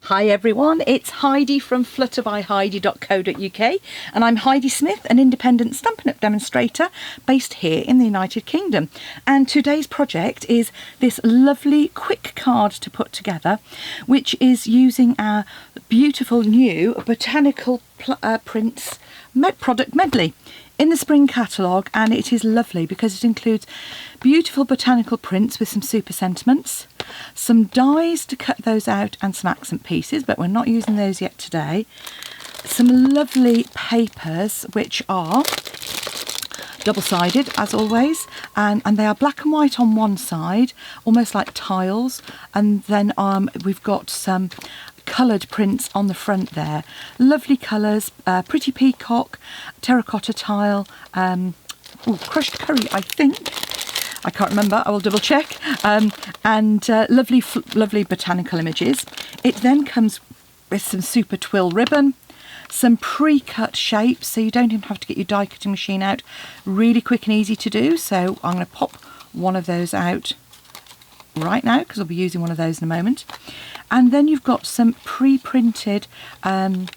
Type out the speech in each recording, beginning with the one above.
Hi everyone, it's Heidi from flutterbyheidi.co.uk and I'm Heidi Smith, an independent Stampin' Up! Demonstrator based here in the United Kingdom. And today's project is this lovely quick card to put together, which is using our beautiful new botanical prints product medley in the spring catalogue, and it is lovely because it includes beautiful botanical prints with some super sentiments, some dies to cut those out and some accent pieces, but we're not using those yet today, some lovely papers which are double-sided as always, and they are black and white on one side, almost like tiles, and then we've got some coloured prints on the front there. Lovely colours, pretty peacock, terracotta tile, crushed curry I think, I can't remember, I will double check, and lovely botanical images. It then comes with some super twill ribbon, some pre-cut shapes, so you don't even have to get your die cutting machine out. Really quick and easy to do, so I'm going to pop one of those out right now because I'll be using one of those in a moment. And then you've got some pre-printed and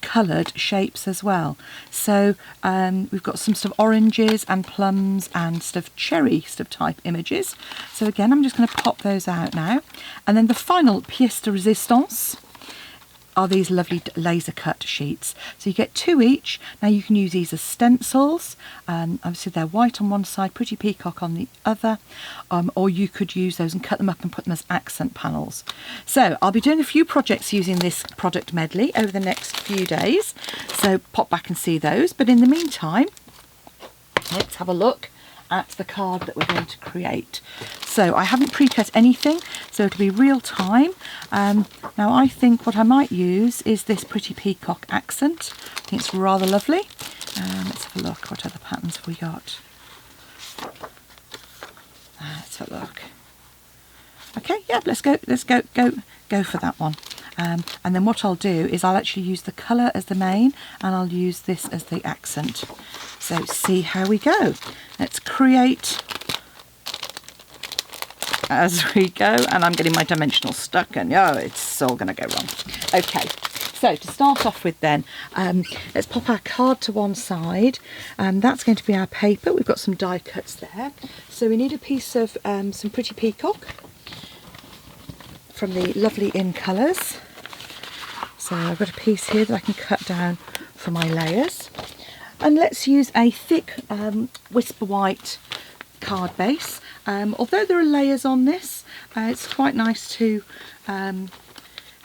coloured shapes as well. So we've got some sort of oranges and plums and sort of cherry sort of type images. So again, I'm just going to pop those out now. And then the final pièce de résistance are these lovely laser cut sheets. So you get two each. Now you can use these as stencils, obviously they're white on one side, pretty peacock on the other, or you could use those and cut them up and put them as accent panels. So I'll be doing a few projects using this product medley over the next few days, so pop back and see those. But in the meantime, let's have a look at the card that we're going to create. So I haven't pre-cut anything, so it'll be real time. Now I think what I might use is this pretty peacock accent. I think it's rather lovely. Let's have a look, what other patterns have we got? Let's have a look. Okay, yeah, let's go for that one. And then what I'll do is I'll actually use the colour as the main and I'll use this as the accent. So see how we go. Let's create as we go, and I'm getting my dimensional stuck and it's all going to go wrong. Okay, so to start off with then, let's pop our card to one side, and that's going to be our paper. We've got some die cuts there. So we need a piece of some pretty peacock from the lovely In Colours. So I've got a piece here that I can cut down for my layers. And let's use a thick Whisper White card base. Although there are layers on this, it's quite nice to have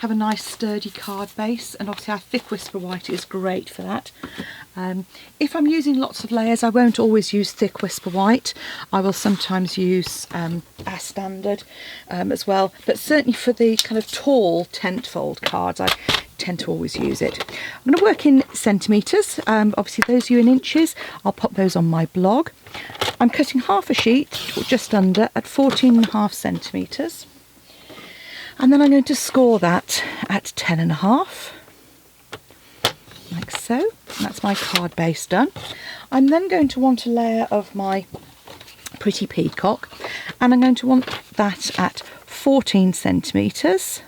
a nice sturdy card base, and obviously our thick Whisper White is great for that. If I'm using lots of layers, I won't always use thick Whisper White. I will sometimes use our standard as well, but certainly for the kind of tall tent-fold cards I tend to always use it. I'm going to work in centimetres, obviously those of you in inches, I'll pop those on my blog. I'm cutting half a sheet, or just under, at 14.5 centimetres. And then I'm going to score that at 10.5, like so. And that's my card base done. I'm then going to want a layer of my pretty peacock, and I'm going to want that at 14 centimetres.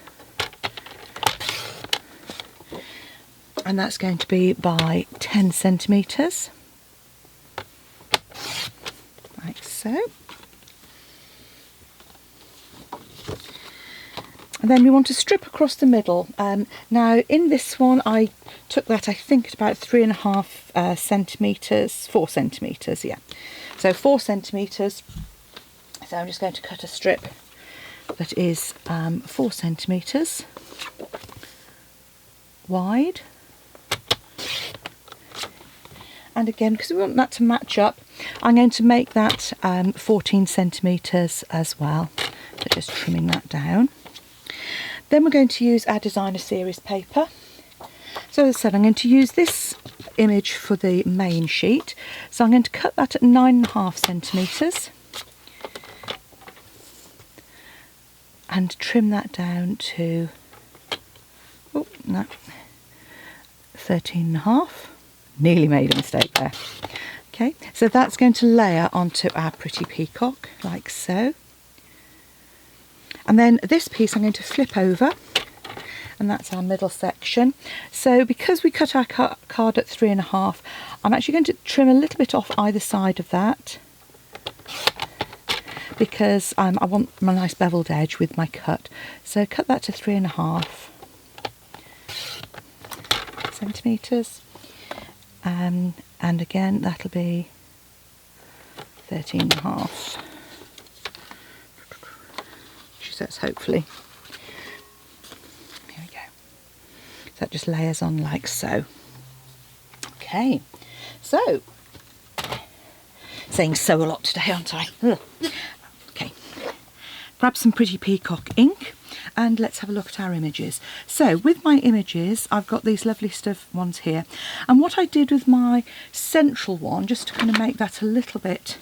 And that's going to be by 10 centimetres, like so. And then we want to strip across the middle. Now in this one I took that, I think, at about 3.5 centimetres, 4 centimetres, yeah. So 4 centimetres. So I'm just going to cut a strip that is 4 centimetres wide. And again, because we want that to match up, I'm going to make that 14 centimetres as well. So just trimming that down. Then we're going to use our designer series paper. So as I said, I'm going to use this image for the main sheet. So I'm going to cut that at 9.5 centimetres and trim that down to 13.5. Nearly made a mistake there. Okay, so that's going to layer onto our pretty peacock like so. And then this piece I'm going to flip over and that's our middle section. So because we cut our card at 3.5, I'm actually going to trim a little bit off either side of that, because I want my nice beveled edge with my cut. So cut that to 3.5 centimetres, and again that'll be 13.5. She says hopefully. Here we go. So that just layers on like so. Okay, so saying so a lot today, aren't I? Ugh. Okay, grab some pretty peacock ink and let's have a look at our images. So with my images, I've got these lovely stuff ones here, and what I did with my central one, just to kind of make that a little bit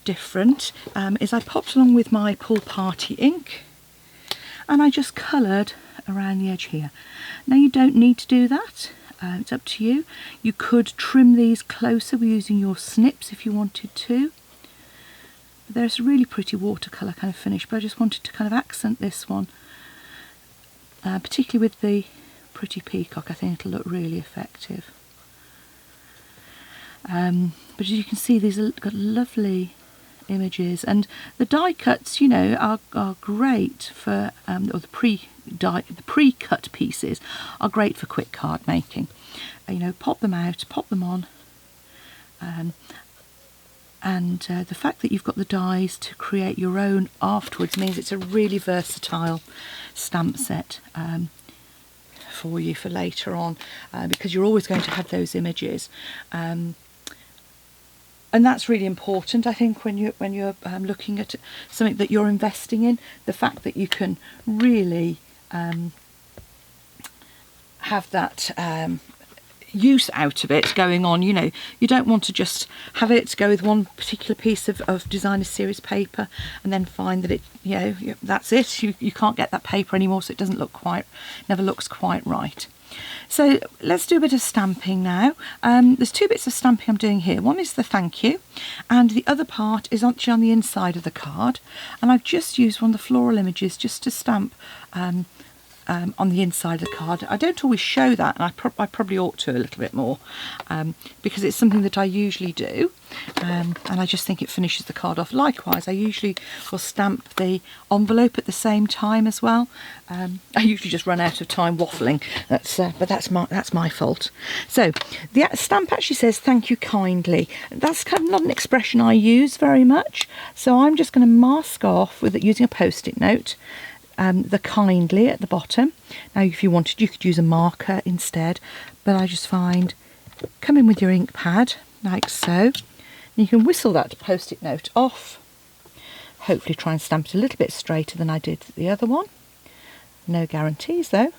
different, is I popped along with my Pool Party ink and I just coloured around the edge here. Now you don't need to do that, it's up to you. You could trim these closer using your snips if you wanted to. There's a really pretty watercolour kind of finish, but I just wanted to kind of accent this one, particularly with the pretty peacock. I think it'll look really effective. But as you can see, these have got lovely images, and the die cuts, you know, are great for, or the pre-cut pieces are great for quick card making. You know, pop them out, pop them on. And the fact that you've got the dies to create your own afterwards means it's a really versatile stamp set for you for later on, because you're always going to have those images, and that's really important, I think, when you're looking at something that you're investing in. The fact that you can really have that use out of it going on. You know, you don't want to just have it go with one particular piece of designer series paper and then find that it, you know, that's it, you can't get that paper anymore, so it doesn't look quite, never looks quite right. So let's do a bit of stamping now. There's two bits of stamping I'm doing here. One is the thank you, and the other part is actually on the inside of the card, and I've just used one of the floral images just to stamp on the inside of the card. I don't always show that, and I probably ought to a little bit more, because it's something that I usually do, and I just think it finishes the card off. Likewise, I usually will stamp the envelope at the same time as well. I usually just run out of time waffling, but that's my fault. So the stamp actually says thank you kindly. That's kind of not an expression I use very much, so I'm just going to mask off with it using a post-it note the kindly at the bottom. Now if you wanted, you could use a marker instead, but I just find, come in with your ink pad like so, and you can whistle that post-it note off. Hopefully try and stamp it a little bit straighter than I did the other one. No guarantees though.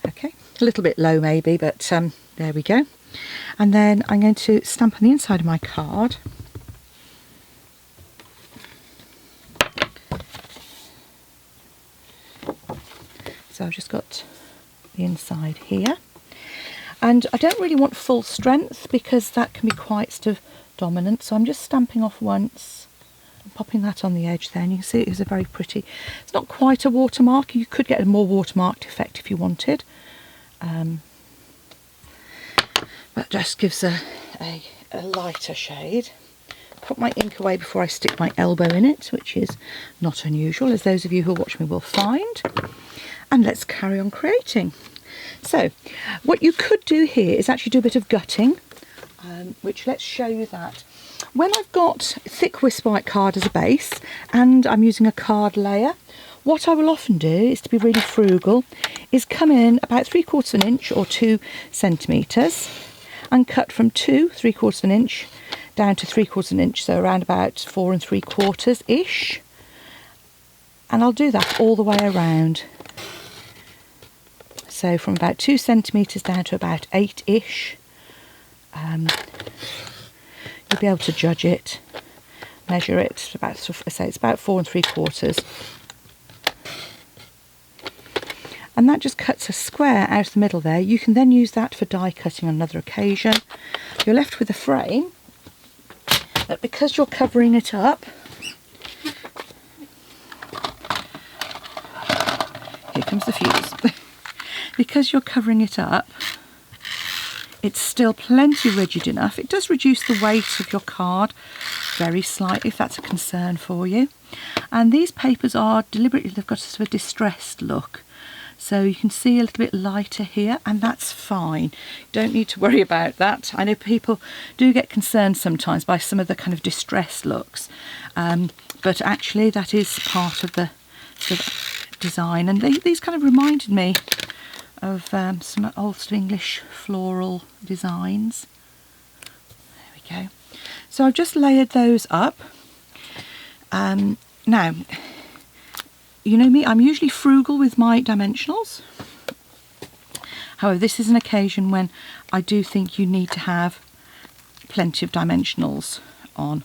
Okay, a little bit low maybe, but there we go. And then I'm going to stamp on the inside of my card. So I've just got the inside here, and I don't really want full strength because that can be quite sort of dominant, so I'm just stamping off once and popping that on the edge there, and you can see it is a very pretty, it's not quite a watermark, you could get a more watermarked effect if you wanted, but just gives a lighter shade. Put my ink away before I stick my elbow in it, which is not unusual, as those of you who watch me will find. And let's carry on creating. So what you could do here is actually do a bit of gutting, which let's show you that. When I've got thick Wisp White card as a base and I'm using a card layer, what I will often do is, to be really frugal, is come in about 3/4 of an inch or 2 centimetres and cut from 2 3/4 of an inch down to 3/4 of an inch, so around about 4 3/4 ish, and I'll do that all the way around. So from about 2 centimetres down to about 8-ish. You'll be able to judge it, measure it. About, I say it's about 4 3/4. And that just cuts a square out of the middle there. You can then use that for die cutting on another occasion. You're left with a frame, but because you're covering it up, comes the fuse. Because you're covering it up, it's still plenty rigid enough. It does reduce the weight of your card very slightly if that's a concern for you. And these papers are deliberately, they've got a sort of a distressed look. So you can see a little bit lighter here, and that's fine. Don't need to worry about that. I know people do get concerned sometimes by some of the kind of distressed looks, but actually that is part of the sort of design. And these kind of reminded me of some old English floral designs. There we go. So I've just layered those up. Now, you know me, I'm usually frugal with my dimensionals. However, this is an occasion when I do think you need to have plenty of dimensionals on,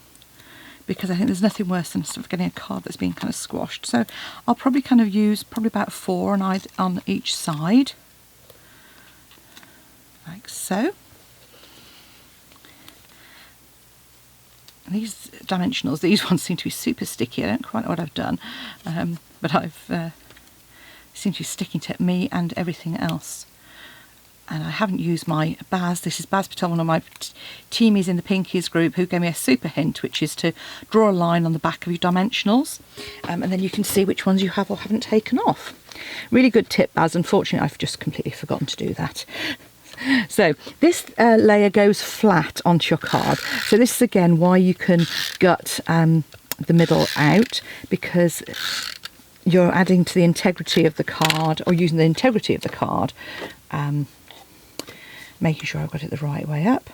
because I think there's nothing worse than sort of getting a card that's been kind of squashed. So I'll probably kind of use about 4 on each side, like so. These dimensionals, these ones seem to be super sticky. I don't quite know what I've done, but I've seem to be sticking to me and everything else. And I haven't used my Baz. This is Baz Patel, one of my teamies in the Pinkies group, who gave me a super hint, which is to draw a line on the back of your dimensionals, and then you can see which ones you have or haven't taken off. Really good tip, Baz. Unfortunately, I've just completely forgotten to do that. So this layer goes flat onto your card. So this is again why you can gut the middle out, because you're adding to the integrity of the card, or using the integrity of the card, making sure I've got it the right way up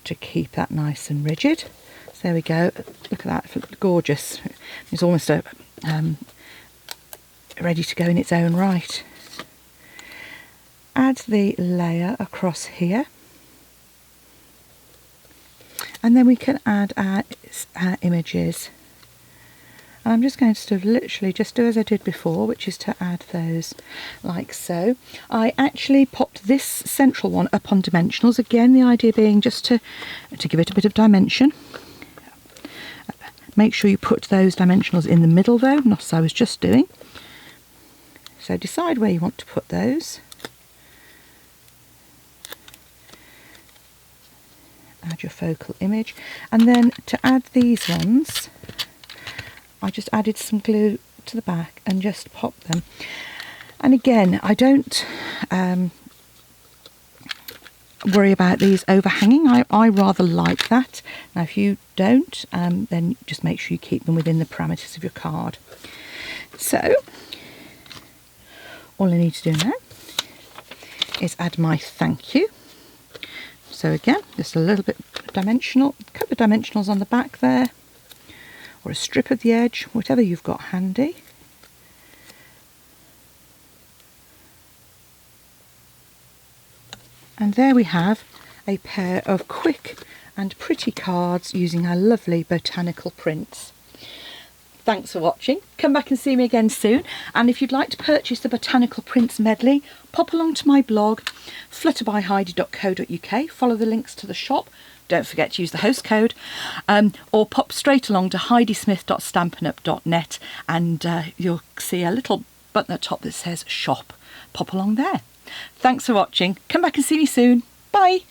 to keep that nice and rigid. So there we go. Look at that, gorgeous. It's almost ready to go in its own right. Add the layer across here, and then we can add our images. And I'm just going to sort of literally just do as I did before, which is to add those like so. I actually popped this central one up on dimensionals, again the idea being just to give it a bit of dimension. Make sure you put those dimensionals in the middle though, not as I was just doing. So decide where you want to put those. Add your focal image, and then to add these ones I just added some glue to the back and just pop them. And again, I don't worry about these overhanging. I rather like that. Now if you don't, then just make sure you keep them within the parameters of your card. So all I need to do now is add my thank you. So again, just a little bit dimensional, a couple of dimensionals on the back there, or a strip of the edge, whatever you've got handy. And there we have a pair of quick and pretty cards using our lovely botanical prints. Thanks for watching. Come back and see me again soon. And if you'd like to purchase the Botanical Prints medley, pop along to my blog, flutterbyheidi.co.uk. Follow the links to the shop. Don't forget to use the host code. Or pop straight along to heidismith.stampinup.net, and you'll see a little button at the top that says shop. Pop along there. Thanks for watching. Come back and see me soon. Bye.